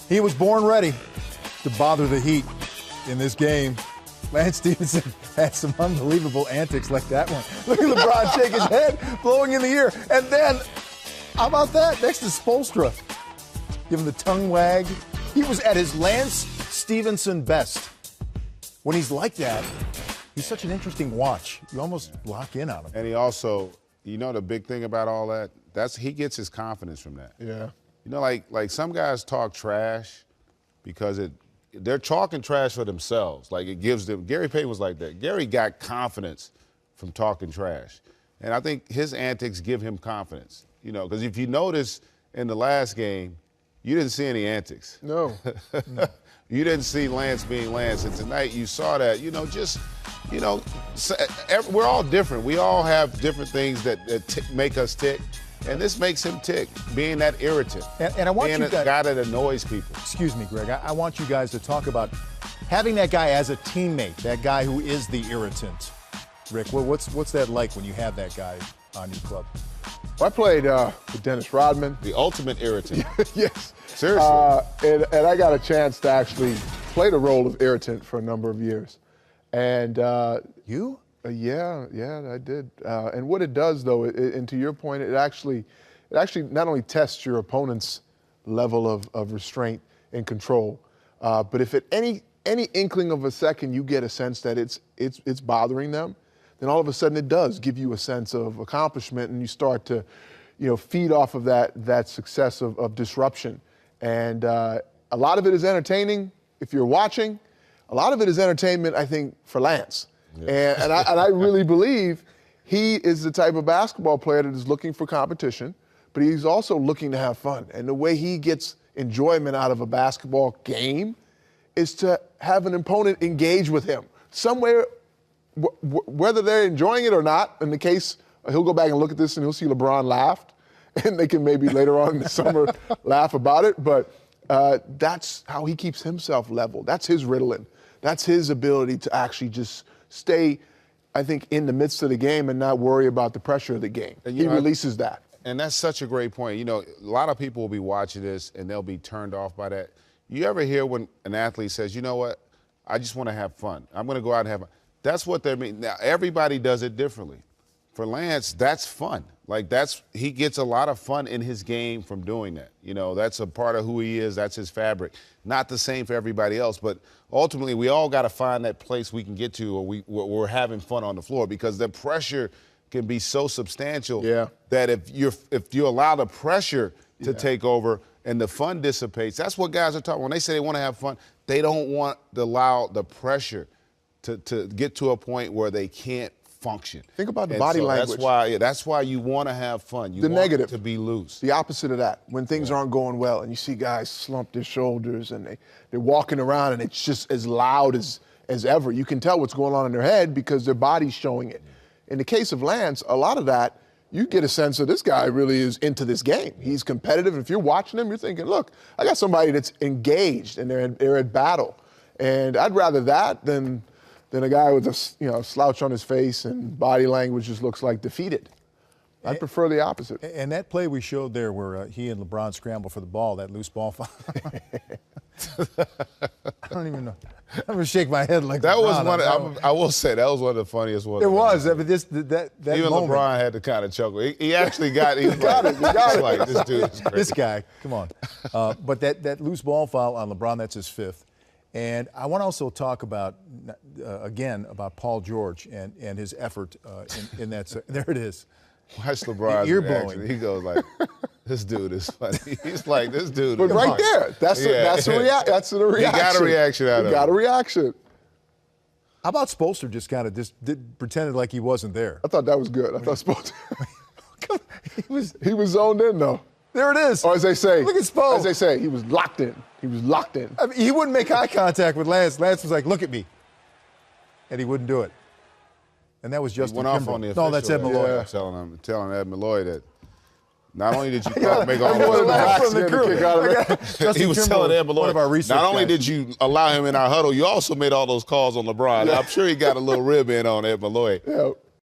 He was born ready to bother the Heat in this game. Lance Stephenson had some unbelievable antics like that one. Look at LeBron shake his head, blowing in the ear. And then, how about that? Next to Spoelstra. Give him the tongue wag. He was at his Lance Stephenson best. When he's like that, he's such an interesting watch. You almost lock in on him. And he also, you know the big thing about all that? He gets his confidence from that. Yeah. You know, like some guys talk trash because they're talking trash for themselves. Like it gives them, Gary Payton was like that. Gary got confidence from talking trash. And I think his antics give him confidence. You know, because if you notice in the last game, you didn't see any antics. No. You didn't see Lance being Lance. And tonight you saw that, we're all different. We all have different things that make us tick. And this makes him tick, being that irritant. And I want being you guys, a guy that annoys people. Excuse me, Greg. I want you guys to talk about having that guy as a teammate, that guy who is the irritant. Rick, what's that like when you have that guy on your club? Well, I played with Dennis Rodman. The ultimate irritant. Yes. Seriously. And I got a chance to actually play the role of irritant for a number of years. And you? Yeah, I did. And what it does, though, and to your point, it actually not only tests your opponent's level of restraint and control, but if at any inkling of a second you get a sense that it's bothering them, then all of a sudden it does give you a sense of accomplishment, and you start to, feed off of that success of disruption. And a lot of it is entertaining if you're watching. A lot of it is entertainment, I think, for Lance. Yeah. And I really believe he is the type of basketball player that is looking for competition, but he's also looking to have fun. And the way he gets enjoyment out of a basketball game is to have an opponent engage with him somewhere, whether they're enjoying it or not. In the case, he'll go back and look at this and he'll see LeBron laughed, and they can maybe later on in the summer laugh about it. But that's how he keeps himself level. That's his Ritalin. That's his ability to actually just stay, I think, in the midst of the game and not worry about the pressure of the game. He releases that. And that's such a great point. A lot of people will be watching this and they'll be turned off by that. You ever hear when an athlete says, you know what, I just want to have fun. I'm going to go out and have fun. That's what they mean. Now, everybody does it differently. For Lance, that's fun. He gets a lot of fun in his game from doing that. That's a part of who he is. That's his fabric. Not the same for everybody else, but ultimately we all got to find that place we can get to where we're having fun on the floor, because the pressure can be so substantial that if you allow the pressure to take over and the fun dissipates, that's what guys are talking. When they say they want to have fun, they don't want to allow the pressure to get to a point where they can't function. Think about the body language. That's why you want to have fun. You want negative, to be loose. The opposite of that. When things aren't going well and you see guys slump their shoulders and they're walking around and it's just as loud as ever. You can tell what's going on in their head because their body's showing it. In the case of Lance, a lot of that, you get a sense of this guy really is into this game. He's competitive. And if you're watching him, you're thinking, look, I got somebody that's engaged and they're at battle. And I'd rather that than a guy with a slouch on his face and body language just looks like defeated. I prefer the opposite. And that play we showed there where he and LeBron scramble for the ball, that loose ball foul. I don't even know. I'm going to shake my head like that. LeBron. I will say that was one of the funniest ones. It was. Even moment. LeBron had to kind of chuckle. He actually got it. He got it. Like, this dude is crazy. This guy, come on. But that loose ball foul on LeBron, that's his fifth. And I want to also talk about, again, about Paul George and his effort in that. There it is. Watch LeBron's ear reaction. blowing. He goes like, this dude is funny. He's like, this dude but is right funny. there, that's the reaction. He got a reaction out of it. He got a reaction. How about Spoelstra just kind of pretended like he wasn't there? I thought that was good. I thought Spoelstra. he was zoned in, though. There it is. Or as they say, look at Spo. As they say, he was locked in. He was locked in. I mean, he wouldn't make eye contact with Lance. Lance was like, look at me. And he wouldn't do it. And that was Justin He went off on the official. No, that's Ed Malloy. Yeah. Telling Ed Malloy that not only did you make all the crew. he was telling Ed Malloy, not only guys. did you allow him in our huddle, you also made all those calls on LeBron. I'm sure he got a little rib in on Ed Malloy. Yeah.